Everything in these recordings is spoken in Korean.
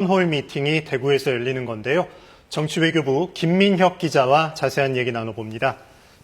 홀 미팅이 대구에서 열리는 건데요. 정치외교부 김민혁 기자와 자세한 얘기 나눠봅니다.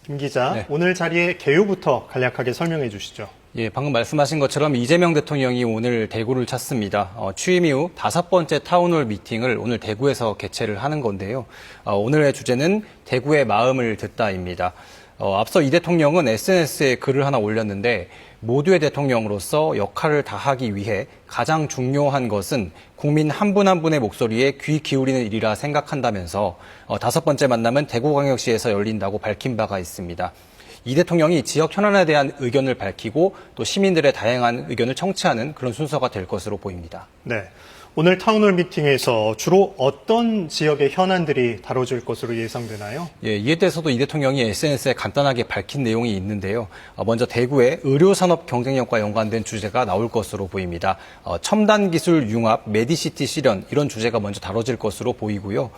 김 기자, 네. 오늘 자리의 개요부터 간략하게 설명해 주시죠. 예, 방금 말씀하신 것처럼 이재명 대통령이 오늘 대구를 찾습니다. 취임 이후 5번째 타운홀 미팅을 오늘 대구에서 개최를 하는 건데요. 오늘의 주제는 대구의 마음을 듣다입니다. 앞서 이 대통령은 SNS에 글을 하나 올렸는데 모두의 대통령으로서 역할을 다하기 위해 가장 중요한 것은 국민 한 분 한 분의 목소리에 귀 기울이는 일이라 생각한다면서 5번째 만남은 대구광역시에서 열린다고 밝힌 바가 있습니다. 이 대통령이 지역 현안에 대한 의견을 밝히고 또 시민들의 다양한 의견을 청취하는 그런 순서가 될 것으로 보입니다. 네. 오늘 타운홀 미팅에서 주로 어떤 지역의 현안들이 다뤄질 것으로 예상되나요? 예, 이에 대해서도 이 대통령이 SNS에 간단하게 밝힌 내용이 있는데요. 먼저 대구의 의료산업 경쟁력과 연관된 주제가 나올 것으로 보입니다. 첨단 기술 융합, 메디시티 실현 이런 주제가 먼저 다뤄질 것으로 보이고요.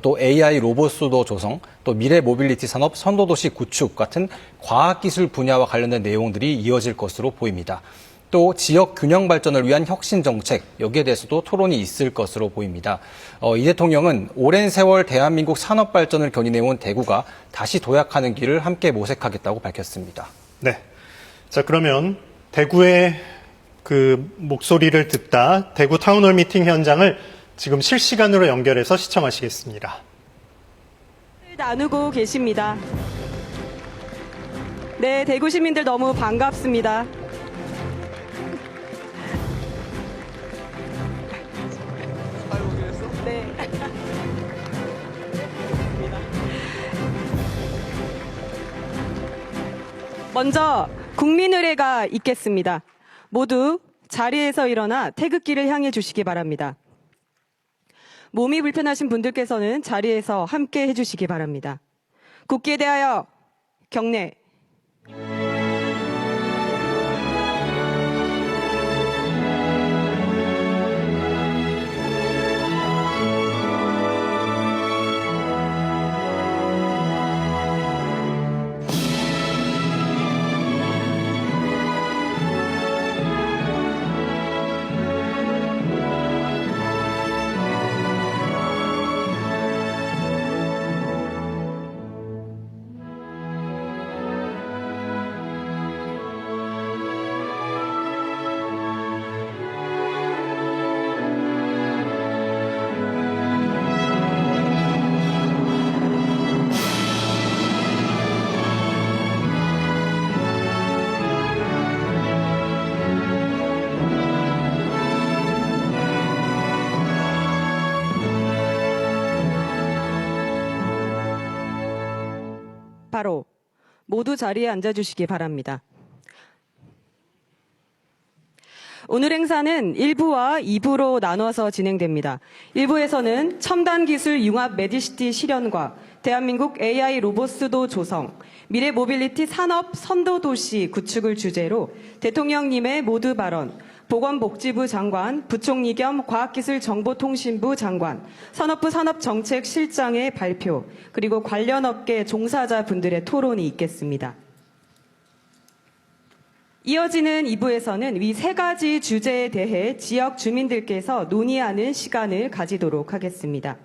또 AI 로봇 수도 조성, 또 미래 모빌리티 산업 선도도시 구축 같은 과학기술 분야와 관련된 내용들이 이어질 것으로 보입니다. 또 지역 균형 발전을 위한 혁신 정책, 여기에 대해서도 토론이 있을 것으로 보입니다. 이 대통령은 오랜 세월 대한민국 산업 발전을 견인해온 대구가 다시 도약하는 길을 함께 모색하겠다고 밝혔습니다. 네. 자, 그러면 대구의 그 목소리를 듣다 대구 타운홀 미팅 현장을 지금 실시간으로 연결해서 시청하시겠습니다. 나누고 계십니다. 네, 대구 시민들 너무 반갑습니다. 네. 먼저 국민의례가 있겠습니다. 모두 자리에서 일어나 태극기를 향해 주시기 바랍니다. 몸이 불편하신 분들께서는 자리에서 함께 해주시기 바랍니다. 국기에 대하여 경례. 바로 모두 자리에 앉아주시기 바랍니다. 오늘 행사는 1부와 2부로 나눠서 진행됩니다. 1부에서는 첨단 기술 융합 메디시티 실현과 대한민국 AI 로봇 수도 조성, 미래 모빌리티 산업 선도도시 구축을 주제로 대통령님의 모두 발언, 보건복지부 장관, 부총리 겸 과학기술정보통신부 장관, 산업부 산업정책실장의 발표, 그리고 관련 업계 종사자분들의 토론이 있겠습니다. 이어지는 2부에서는 위 3가지 주제에 대해 지역 주민들께서 논의하는 시간을 가지도록 하겠습니다.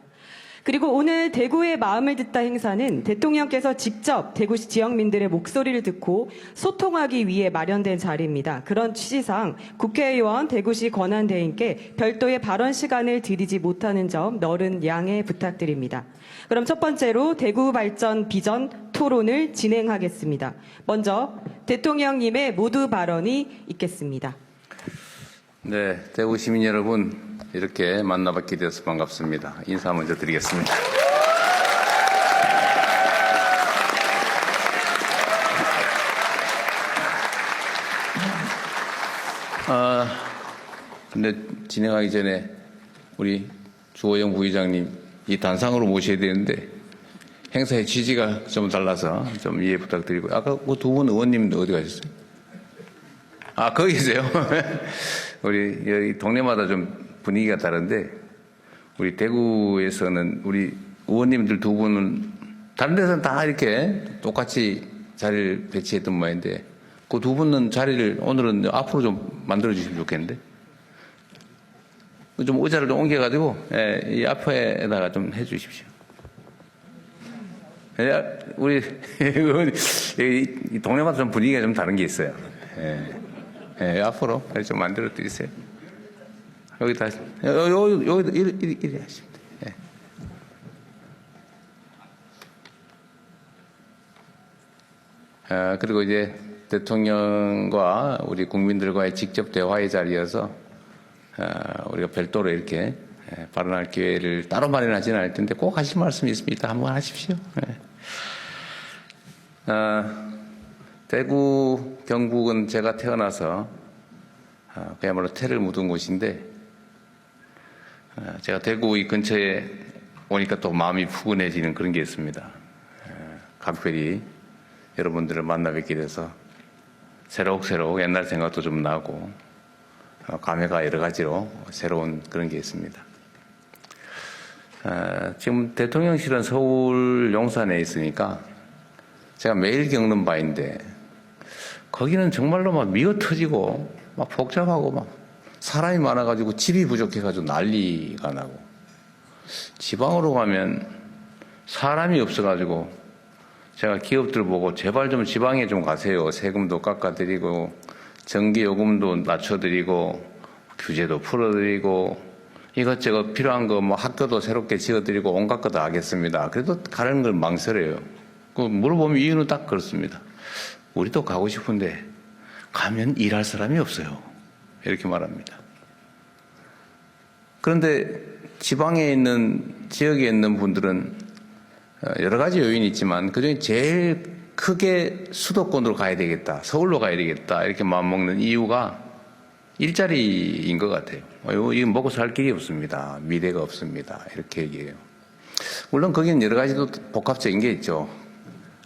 그리고 오늘 대구의 마음을 듣다 행사는 대통령께서 직접 대구시 지역민들의 목소리를 듣고 소통하기 위해 마련된 자리입니다. 그런 취지상 국회의원 대구시 권한대행께 별도의 발언 시간을 드리지 못하는 점 너른 양해 부탁드립니다. 그럼 첫 번째로 대구 발전 비전 토론을 진행하겠습니다. 먼저 대통령님의 모두 발언이 있겠습니다. 네, 대구 시민 여러분, 이렇게 만나뵙게 되어서 반갑습니다. 인사 먼저 드리겠습니다. 근데 진행하기 전에 우리 주호영 부의장님 이 단상으로 모셔야 되는데 행사의 취지가 좀 달라서 좀 이해 부탁드리고, 아까 그 두 분 의원님도 어디 가셨어요? 아, 거기 계세요? 우리 여기 동네마다 좀 분위기가 다른데, 우리 대구에서는 우리 의원님들 두 분은 다른 데서는 다 이렇게 똑같이 자리를 배치했던 모양인데, 그 두 분은 자리를 오늘은 앞으로 좀 만들어 주시면 좋겠는데. 좀 의자를 좀 옮겨가지고 이 앞에다가 좀 해주십시오. 우리 이 동네마다 좀 분위기가 좀 다른 게 있어요. 앞으로 좀 만들어 드리세요. 여기다 여기 이리 하시면 돼요. 그리고 이제 대통령과 우리 국민들과의 직접 대화의 자리여서 우리가 별도로 이렇게 발언할 기회를 따로 마련하지는 않을 텐데 꼭 하실 말씀이 있습니다. 한번 하십시오. 대구, 경북은 제가 태어나서 그야말로 태를 묻은 곳인데 제가 대구 이 근처에 오니까 또 마음이 푸근해지는 그런 게 있습니다. 각별히 여러분들을 만나 뵙게 돼서 새록새록 옛날 생각도 좀 나고 감회가 여러 가지로 새로운 그런 게 있습니다. 지금 대통령실은 서울 용산에 있으니까 제가 매일 겪는 바인데 거기는 정말로 막 미어 터지고 막 복잡하고 막 사람이 많아가지고 집이 부족해가지고 난리가 나고 지방으로 가면 사람이 없어가지고 제가 기업들 보고 제발 좀 지방에 좀 가세요. 세금도 깎아드리고 전기요금도 낮춰드리고 규제도 풀어드리고 이것저것 필요한 거 뭐 학교도 새롭게 지어드리고 온갖 거 다 하겠습니다. 그래도 가는 걸 망설여요. 물어보면 이유는 딱 그렇습니다. 우리도 가고 싶은데 가면 일할 사람이 없어요. 이렇게 말합니다. 그런데 지방에 있는 지역에 있는 분들은 여러 가지 요인이 있지만 그중에 제일 크게 수도권으로 가야 되겠다, 서울로 가야 되겠다 이렇게 마음먹는 이유가 일자리인 것 같아요. 이거 먹고 살 길이 없습니다. 미래가 없습니다. 이렇게 얘기해요. 물론 거기는 여러 가지도 복합적인 게 있죠.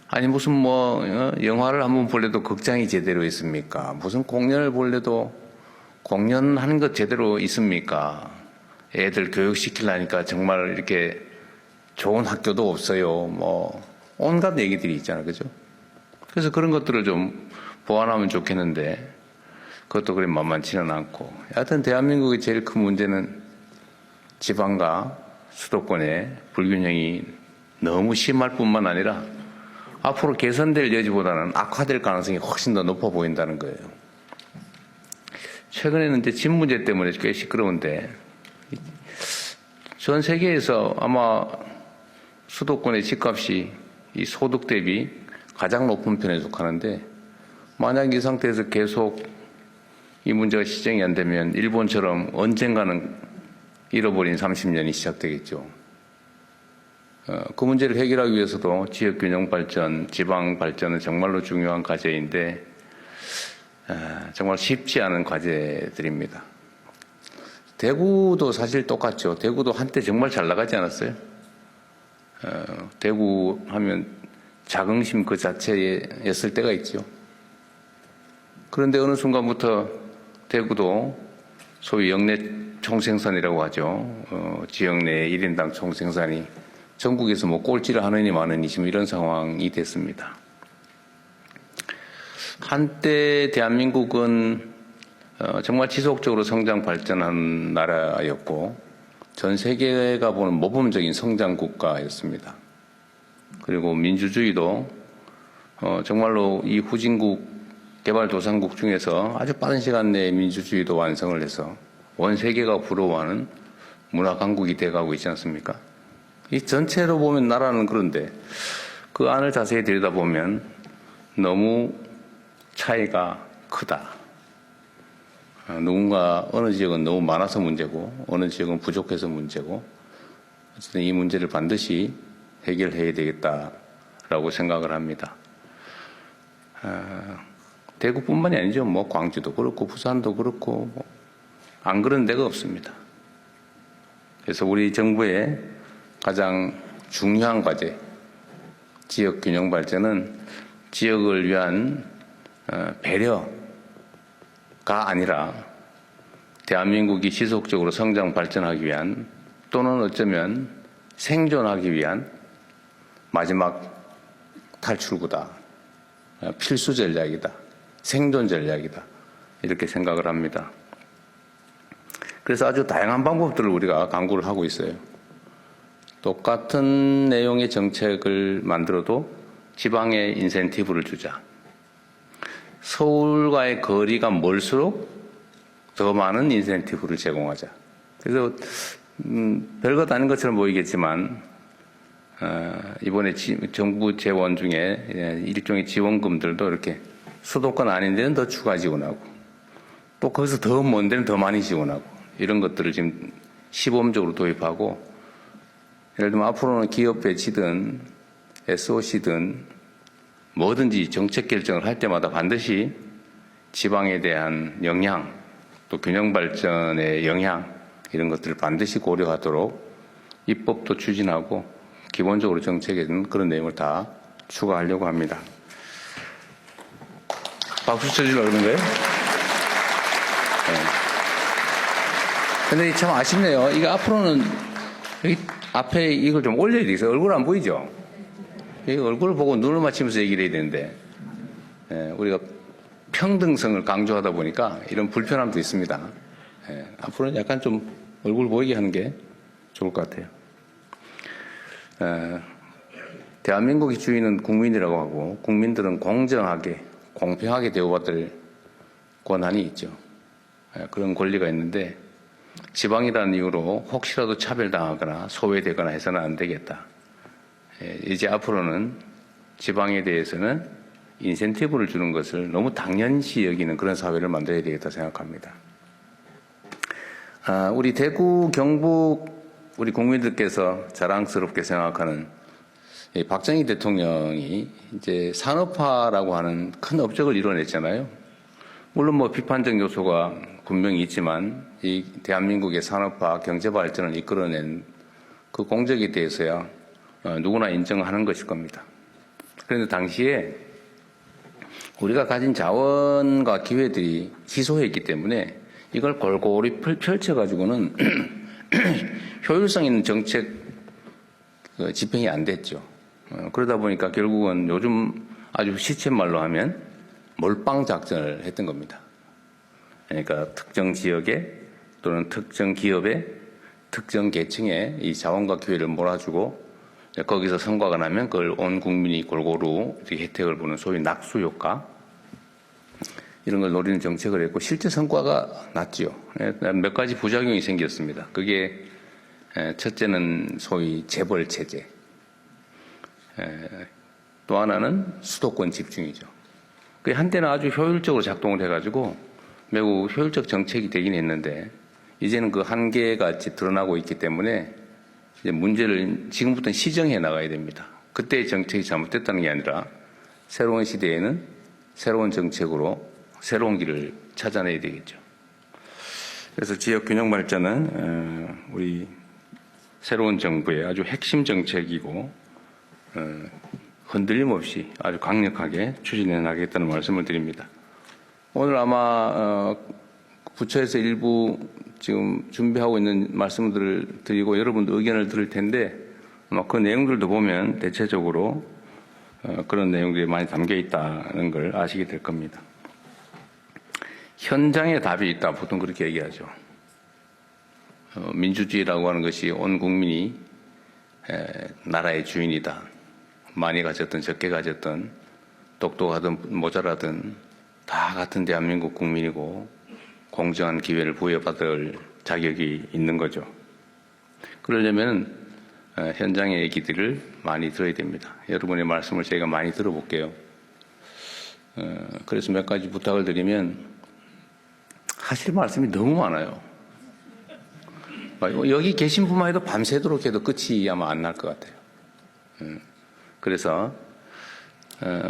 아니 무슨 뭐 영화를 한번 볼래도 극장이 제대로 있습니까? 무슨 공연을 볼래도 공연하는 것 제대로 있습니까? 애들 교육시키려니까 정말 이렇게 좋은 학교도 없어요. 뭐 온갖 얘기들이 있잖아요. 그죠? 그래서 그런 것들을 좀 보완하면 좋겠는데 그것도 그리 만만치는 않고 하여튼 대한민국의 제일 큰 문제는 지방과 수도권의 불균형이 너무 심할 뿐만 아니라 앞으로 개선될 여지보다는 악화될 가능성이 훨씬 더 높아 보인다는 거예요. 최근에는 이제 집 문제 때문에 꽤 시끄러운데 전 세계에서 아마 수도권의 집값이 이 소득 대비 가장 높은 편에 속하는데 만약 이 상태에서 계속 이 문제가 시정이 안 되면 일본처럼 언젠가는 잃어버린 30년이 시작되겠죠. 그 문제를 해결하기 위해서도 지역균형 발전, 지방 발전은 정말로 중요한 과제인데 정말 쉽지 않은 과제들입니다. 대구도 사실 똑같죠. 대구도 한때 정말 잘 나가지 않았어요? 대구 하면 자긍심 그 자체였을 때가 있죠. 그런데 어느 순간부터 대구도 소위 역내 총생산이라고 하죠. 지역 내 1인당 총생산이 전국에서 뭐 꼴찌를 하느니 마느니 지금 이런 상황이 됐습니다. 한때 대한민국은 정말 지속적으로 성장 발전한 나라였고 전 세계가 보는 모범적인 성장 국가였습니다. 그리고 민주주의도 정말로 이 후진국 개발도상국 중에서 아주 빠른 시간 내에 민주주의도 완성을 해서 온 세계가 부러워하는 문화 강국이 돼가고 있지 않습니까? 이 전체로 보면 나라는 그런데 그 안을 자세히 들여다보면 너무 차이가 크다. 누군가 어느 지역은 너무 많아서 문제고 어느 지역은 부족해서 문제고 어쨌든 이 문제를 반드시 해결해야 되겠다라고 생각을 합니다. 대구뿐만이 아니죠. 뭐 광주도 그렇고 부산도 그렇고 안 그런 데가 없습니다. 그래서 우리 정부의 가장 중요한 과제, 지역 균형 발전은 지역을 위한 배려가 아니라 대한민국이 지속적으로 성장 발전하기 위한 또는 어쩌면 생존하기 위한 마지막 탈출구다. 필수 전략이다. 생존 전략이다. 이렇게 생각을 합니다. 그래서 아주 다양한 방법들을 우리가 강구를 하고 있어요. 똑같은 내용의 정책을 만들어도 지방에 인센티브를 주자. 서울과의 거리가 멀수록 더 많은 인센티브를 제공하자. 그래서 별것 아닌 것처럼 보이겠지만 이번에 정부 재원 중에 일종의 지원금들도 이렇게 수도권 아닌 데는 더 추가 지원하고 또 거기서 더 먼 데는 더 많이 지원하고 이런 것들을 지금 시범적으로 도입하고 예를 들면 앞으로는 기업 배치든 SOC든 뭐든지 정책 결정을 할 때마다 반드시 지방에 대한 영향 또 균형 발전의 영향 이런 것들을 반드시 고려하도록 입법도 추진하고 기본적으로 정책에는 그런 내용을 다 추가하려고 합니다. 박수 쳐주려고 그러는 거예요? 근데 참 아쉽네요. 이거 앞으로는 여기 앞에 이걸 좀 올려야 되겠어요. 얼굴 안 보이죠? 이 얼굴을 보고 눈을 맞추면서 얘기를 해야 되는데 우리가 평등성을 강조하다 보니까 이런 불편함도 있습니다. 앞으로는 약간 좀 얼굴 보이게 하는 게 좋을 것 같아요. 대한민국의 주인은 국민이라고 하고 국민들은 공정하게 공평하게 대우받을 권한이 있죠. 그런 권리가 있는데 지방이라는 이유로 혹시라도 차별당하거나 소외되거나 해서는 안 되겠다. 이제 앞으로는 지방에 대해서는 인센티브를 주는 것을 너무 당연시 여기는 그런 사회를 만들어야 되겠다 생각합니다. 우리 대구, 경북 우리 국민들께서 자랑스럽게 생각하는 박정희 대통령이 이제 산업화라고 하는 큰 업적을 이뤄냈잖아요. 물론 뭐 비판적 요소가 분명히 있지만 이 대한민국의 산업화, 경제 발전을 이끌어낸 그 공적에 대해서야 누구나 인정하는 것일 겁니다. 그런데 당시에 우리가 가진 자원과 기회들이 희소했기 때문에 이걸 골고루 펼쳐가지고는 효율성 있는 정책 집행이 안 됐죠. 그러다 보니까 결국은 요즘 아주 시쳇말로 하면 몰빵 작전을 했던 겁니다. 그러니까 특정 지역에 또는 특정 기업에 특정 계층에 이 자원과 기회를 몰아주고 거기서 성과가 나면 그걸 온 국민이 골고루 혜택을 보는 소위 낙수 효과 이런 걸 노리는 정책을 했고 실제 성과가 났지요. 몇 가지 부작용이 생겼습니다. 그게 첫째는 소위 재벌 체제, 또 하나는 수도권 집중이죠. 그게 한때는 아주 효율적으로 작동을 해가지고 매우 효율적 정책이 되긴 했는데 이제는 그 한계가 드러나고 있기 때문에 이제 문제를 지금부터는 시정해 나가야 됩니다. 그때의 정책이 잘못됐다는 게 아니라 새로운 시대에는 새로운 정책으로 새로운 길을 찾아내야 되겠죠. 그래서 지역 균형 발전은 우리 새로운 정부의 아주 핵심 정책이고 흔들림 없이 아주 강력하게 추진해 나가겠다는 말씀을 드립니다. 오늘 아마 부처에서 일부 지금 준비하고 있는 말씀들을 드리고 여러분도 의견을 들을 텐데 아마 그 내용들도 보면 대체적으로 그런 내용들이 많이 담겨 있다는 걸 아시게 될 겁니다. 현장에 답이 있다 보통 그렇게 얘기하죠. 민주주의라고 하는 것이 온 국민이 나라의 주인이다. 많이 가졌든 적게 가졌든 똑똑하든 모자라든 다 같은 대한민국 국민이고 공정한 기회를 부여받을 자격이 있는 거죠. 그러려면 현장의 얘기들을 많이 들어야 됩니다. 여러분의 말씀을 저희가 많이 들어볼게요. 그래서 몇 가지 부탁을 드리면 하실 말씀이 너무 많아요. 여기 계신 분만 해도 밤새도록 해도 끝이 아마 안 날 것 같아요. 그래서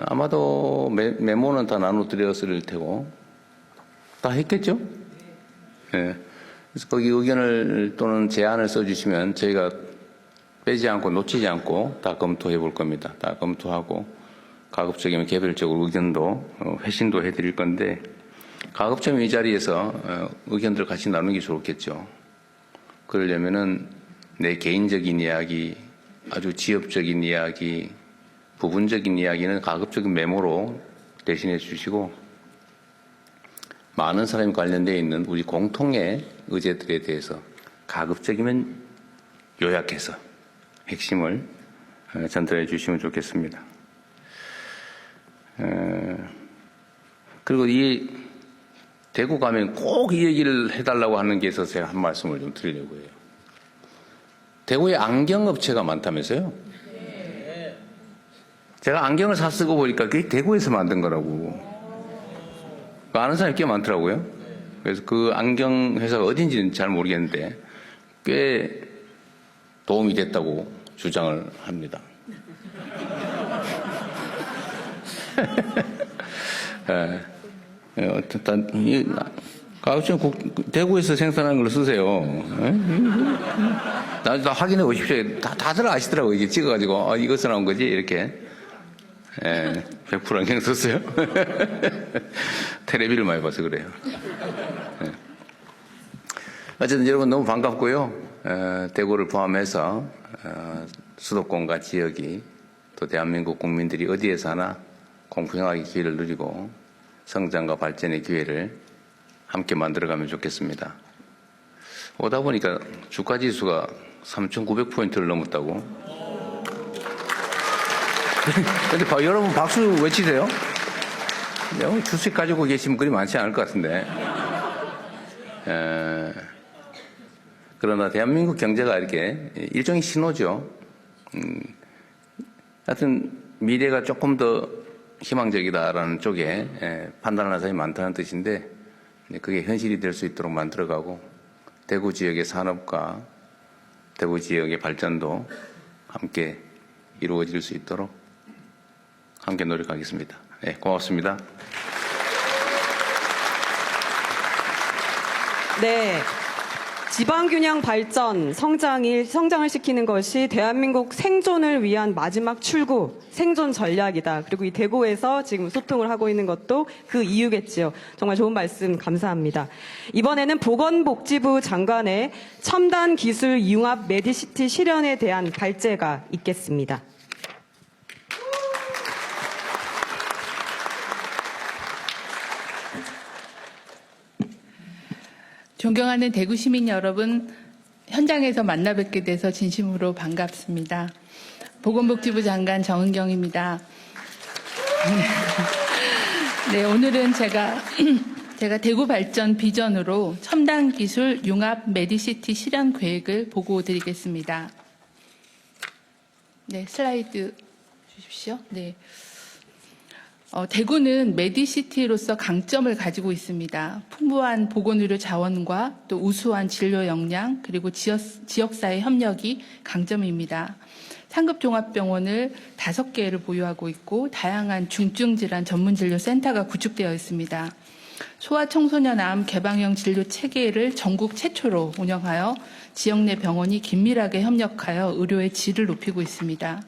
아마도 메모는 다 나눠드렸을 테고 다 했겠죠? 네. 그래서 거기 의견을 또는 제안을 써주시면 저희가 빼지 않고 놓치지 않고 다 검토해 볼 겁니다. 다 검토하고 가급적이면 개별적으로 의견도 회신도 해드릴 건데 가급적이면 이 자리에서 의견들 같이 나누는 게 좋겠죠. 그러려면은 내 개인적인 이야기, 아주 지역적인 이야기, 부분적인 이야기는 가급적인 메모로 대신해 주시고 많은 사람이 관련되어 있는 우리 공통의 의제들에 대해서 가급적이면 요약해서 핵심을 전달해 주시면 좋겠습니다. 그리고 이 대구 가면 꼭 이 얘기를 해달라고 하는 게 있어서 제가 한 말씀을 좀 드리려고 해요. 대구에 안경업체가 많다면서요? 제가 안경을 사 쓰고 보니까 그게 대구에서 만든 거라고. 아는 사람이 꽤 많더라고요. 그래서 그 안경 회사가 어딘지는 잘 모르겠는데 꽤 도움이 됐다고 주장을 합니다. 어쨌든 가급적 대구에서 생산하는 걸 쓰세요. 나 확인해 보십시오. 다들 아시더라고요. 이게 찍어가지고 이것을 나온 거지 이렇게. 100% 안경 썼어요. 텔레비를 많이 봐서 그래요. 어쨌든 여러분 너무 반갑고요. 대구를 포함해서 수도권과 지역이 또 대한민국 국민들이 어디에서 하나 공평하게 기회를 누리고 성장과 발전의 기회를 함께 만들어가면 좋겠습니다. 오다 보니까 주가지수가 3,900포인트를 넘었다고. 근데 여러분 박수 외치세요. 주식 가지고 계시면 그리 많지 않을 것 같은데. 그러나 대한민국 경제가 이렇게 일종의 신호죠. 하여튼 미래가 조금 더 희망적이다라는 쪽에 판단하는 사람이 많다는 뜻인데 그게 현실이 될 수 있도록 만들어가고 대구 지역의 산업과 대구 지역의 발전도 함께 이루어질 수 있도록 함께 노력하겠습니다. 네, 고맙습니다. 네. 지방균형 발전, 성장을 시키는 것이 대한민국 생존을 위한 마지막 출구, 생존 전략이다. 그리고 이 대구에서 지금 소통을 하고 있는 것도 그 이유겠지요. 정말 좋은 말씀 감사합니다. 이번에는 보건복지부 장관의 첨단 기술 융합 메디시티 실현에 대한 발제가 있겠습니다. 존경하는 대구 시민 여러분, 현장에서 만나 뵙게 돼서 진심으로 반갑습니다. 보건복지부 장관 정은경입니다. 네, 오늘은 제가 대구 발전 비전으로 첨단 기술 융합 메디시티 실현 계획을 보고 드리겠습니다. 네, 슬라이드 주십시오. 네. 대구는 메디시티로서 강점을 가지고 있습니다. 풍부한 보건의료 자원과 또 우수한 진료 역량 그리고 지역사회 협력이 강점입니다. 상급종합병원을 5개를 보유하고 있고 다양한 중증질환 전문진료센터가 구축되어 있습니다. 소아청소년암 개방형 진료 체계를 전국 최초로 운영하여 지역 내 병원이 긴밀하게 협력하여 의료의 질을 높이고 있습니다.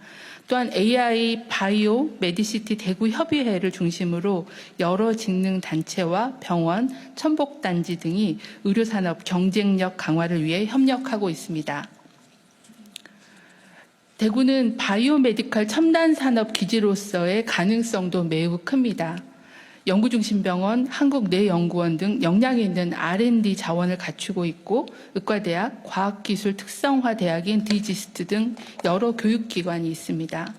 또한 AI 바이오 메디시티 대구 협의회를 중심으로 여러 직능 단체와 병원, 첨복단지 등이 의료산업 경쟁력 강화를 위해 협력하고 있습니다. 대구는 바이오메디컬 첨단산업 기지로서의 가능성도 매우 큽니다. 연구중심병원, 한국내연구원 등 역량이 있는 R&D 자원을 갖추고 있고 의과대학, 과학기술 특성화대학인 디지스트 등 여러 교육기관이 있습니다.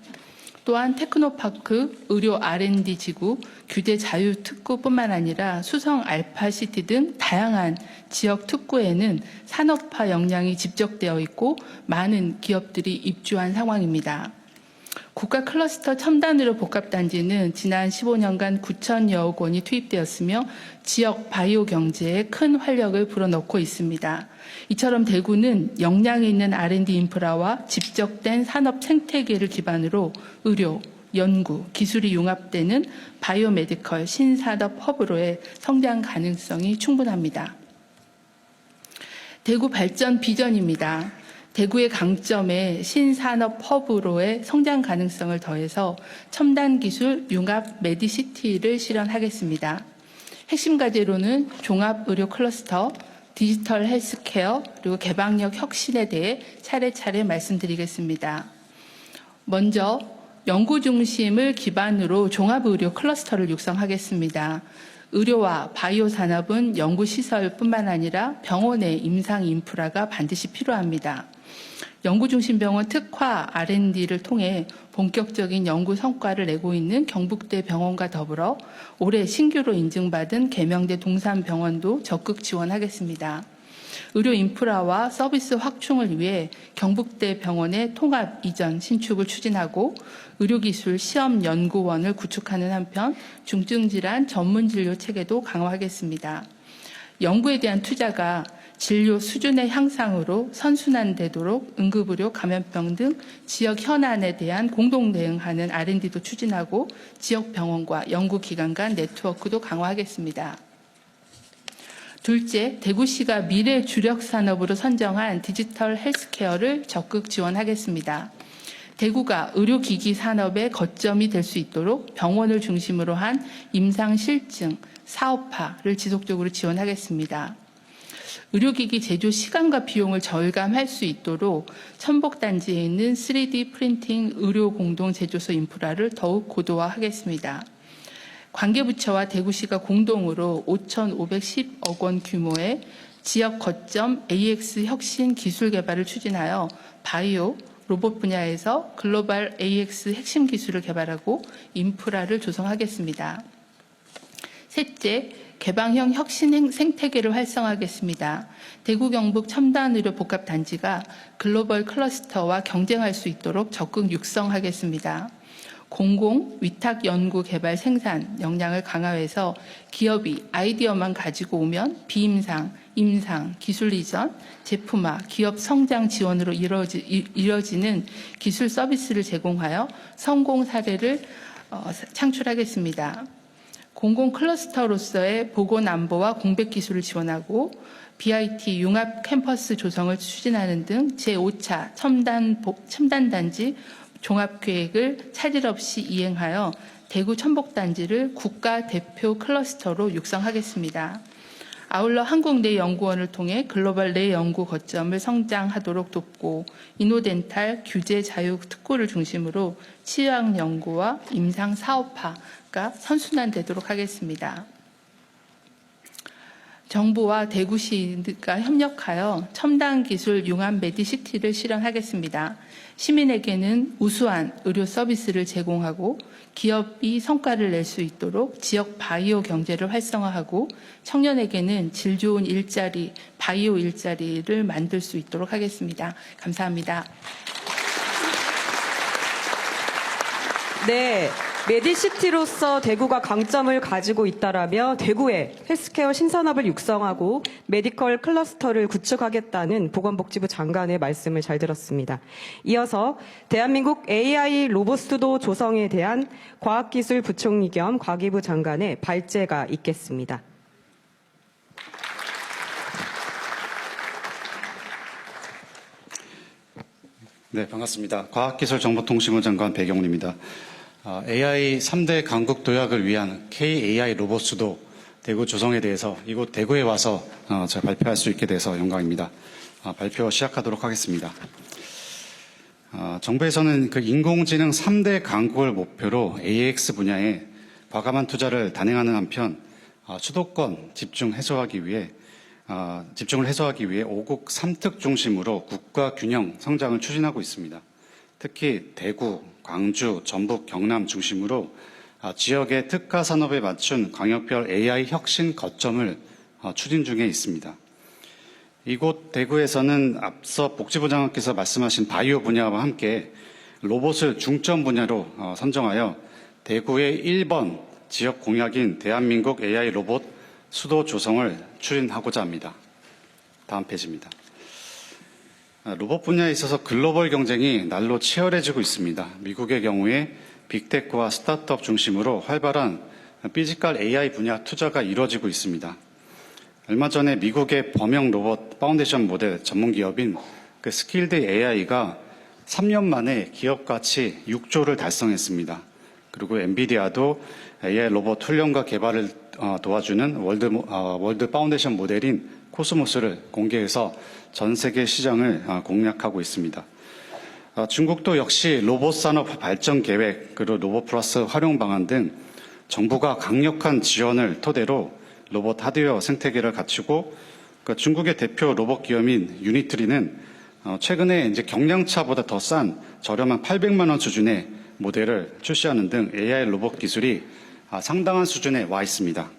또한 테크노파크, 의료 R&D 지구, 규대 자유특구뿐만 아니라 수성 알파시티 등 다양한 지역 특구에는 산업화 역량이 집적되어 있고 많은 기업들이 입주한 상황입니다. 국가 클러스터 첨단의료 복합단지는 지난 15년간 9천여억 원이 투입되었으며 지역 바이오 경제에 큰 활력을 불어넣고 있습니다. 이처럼 대구는 역량이 있는 R&D 인프라와 집적된 산업 생태계를 기반으로 의료, 연구, 기술이 융합되는 바이오메디컬 신산업 허브로의 성장 가능성이 충분합니다. 대구 발전 비전입니다. 대구의 강점에 신산업 허브로의 성장 가능성을 더해서 첨단 기술 융합 메디시티를 실현하겠습니다. 핵심 과제로는 종합의료 클러스터, 디지털 헬스케어, 그리고 개방력 혁신에 대해 차례차례 말씀드리겠습니다. 먼저 연구 중심을 기반으로 종합의료 클러스터를 육성하겠습니다. 의료와 바이오 산업은 연구시설뿐만 아니라 병원의 임상 인프라가 반드시 필요합니다. 연구중심병원 특화 R&D를 통해 본격적인 연구 성과를 내고 있는 경북대 병원과 더불어 올해 신규로 인증받은 계명대 동산병원도 적극 지원하겠습니다. 의료 인프라와 서비스 확충을 위해 경북대 병원의 통합 이전 신축을 추진하고 의료기술 시험연구원을 구축하는 한편 중증질환 전문진료 체계도 강화하겠습니다. 연구에 대한 투자가 진료 수준의 향상으로 선순환되도록 응급의료, 감염병 등 지역 현안에 대한 공동 대응하는 R&D도 추진하고 지역 병원과 연구기관 간 네트워크도 강화하겠습니다. 둘째, 대구시가 미래 주력 산업으로 선정한 디지털 헬스케어를 적극 지원하겠습니다. 대구가 의료기기 산업의 거점이 될 수 있도록 병원을 중심으로 한 임상실증 사업화를 지속적으로 지원하겠습니다. 의료기기 제조 시간과 비용을 절감할 수 있도록 천복단지에 있는 3D 프린팅 의료 공동 제조소 인프라를 더욱 고도화하겠습니다. 관계부처와 대구시가 공동으로 5,510억 원 규모의 지역 거점 AX 혁신 기술 개발을 추진하여 바이오, 로봇 분야에서 글로벌 AX 핵심 기술을 개발하고 인프라를 조성하겠습니다. 셋째, 개방형 혁신 생태계를 활성화하겠습니다. 대구 경북 첨단의료 복합단지가 글로벌 클러스터와 경쟁할 수 있도록 적극 육성하겠습니다. 공공, 위탁 연구 개발 생산 역량을 강화해서 기업이 아이디어만 가지고 오면 비임상, 임상, 기술 이전, 제품화, 기업 성장 지원으로 이뤄지는 기술 서비스를 제공하여 성공 사례를 창출하겠습니다. 공공 클러스터로서의 보건안보와 공백기술을 지원하고 BIT 융합 캠퍼스 조성을 추진하는 등 제5차 첨단단지 종합계획을 차질 없이 이행하여 대구 천복단지를 국가 대표 클러스터로 육성하겠습니다. 아울러 한국 내 연구원을 통해 글로벌 내 연구 거점을 성장하도록 돕고 이노덴탈 규제 자유 특구를 중심으로 치약 연구와 임상 사업화가 선순환되도록 하겠습니다. 정부와 대구시가 협력하여 첨단 기술 융합 메디시티를 실현하겠습니다. 시민에게는 우수한 의료 서비스를 제공하고 기업이 성과를 낼 수 있도록 지역 바이오 경제를 활성화하고 청년에게는 질 좋은 일자리, 바이오 일자리를 만들 수 있도록 하겠습니다. 감사합니다. 네, 메디시티로서 대구가 강점을 가지고 있다라며 대구에 헬스케어 신산업을 육성하고 메디컬 클러스터를 구축하겠다는 보건복지부 장관의 말씀을 잘 들었습니다. 이어서 대한민국 AI 로봇수도 조성에 대한 과학기술부총리 겸 과기부 장관의 발제가 있겠습니다. 네, 반갑습니다. 과학기술정보통신부 장관 배경훈입니다. AI 3대 강국 도약을 위한 KAI 로봇 수도 대구 조성에 대해서 이곳 대구에 와서 제가 발표할 수 있게 돼서 영광입니다. 발표 시작하도록 하겠습니다. 정부에서는 그 인공지능 3대 강국을 목표로 AX 분야에 과감한 투자를 단행하는 한편 수도권 집중을 해소하기 위해 5국 3특 중심으로 국가 균형 성장을 추진하고 있습니다. 특히 대구, 광주, 전북, 경남 중심으로 지역의 특화 산업에 맞춘 광역별 AI 혁신 거점을 추진 중에 있습니다. 이곳 대구에서는 앞서 복지부 장관께서 말씀하신 바이오 분야와 함께 로봇을 중점 분야로 선정하여 대구의 1번 지역 공약인 대한민국 AI 로봇 수도 조성을 추진하고자 합니다. 다음 페이지입니다. 로봇 분야에 있어서 글로벌 경쟁이 날로 치열해지고 있습니다. 미국의 경우에 빅테크와 스타트업 중심으로 활발한 피지컬 AI 분야 투자가 이루어지고 있습니다. 얼마 전에 미국의 범용 로봇 파운데이션 모델 전문 기업인 그 스킬드 AI가 3년 만에 기업 가치 6조를 달성했습니다. 그리고 엔비디아도 AI 로봇 훈련과 개발을 도와주는 월드 파운데이션 모델인 코스모스를 공개해서 전 세계 시장을 공략하고 있습니다. 중국도 역시 로봇 산업 발전 계획, 그리고 로봇 플러스 활용 방안 등 정부가 강력한 지원을 토대로 로봇 하드웨어 생태계를 갖추고 중국의 대표 로봇 기업인 유니트리는 최근에 이제 경량차보다 더 싼 저렴한 800만 원 수준의 모델을 출시하는 등 AI 로봇 기술이 상당한 수준에 와 있습니다.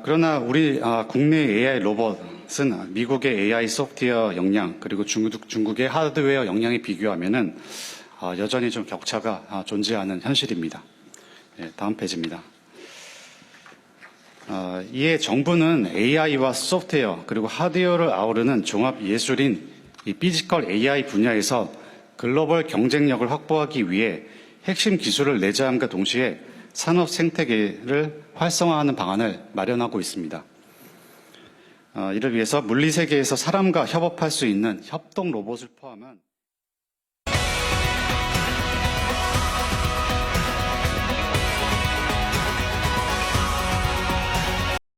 그러나 우리 국내 AI 로봇은 미국의 AI 소프트웨어 역량 그리고 중국의 하드웨어 역량에 비교하면은 여전히 좀 격차가 존재하는 현실입니다. 다음 페이지입니다. 이에 정부는 AI와 소프트웨어 그리고 하드웨어를 아우르는 종합 예술인 이 피지컬 AI 분야에서 글로벌 경쟁력을 확보하기 위해 핵심 기술을 내재함과 동시에 산업 생태계를 활성화하는 방안을 마련하고 있습니다. 이를 위해서 물리 세계에서 사람과 협업할 수 있는 협동 로봇을 포함한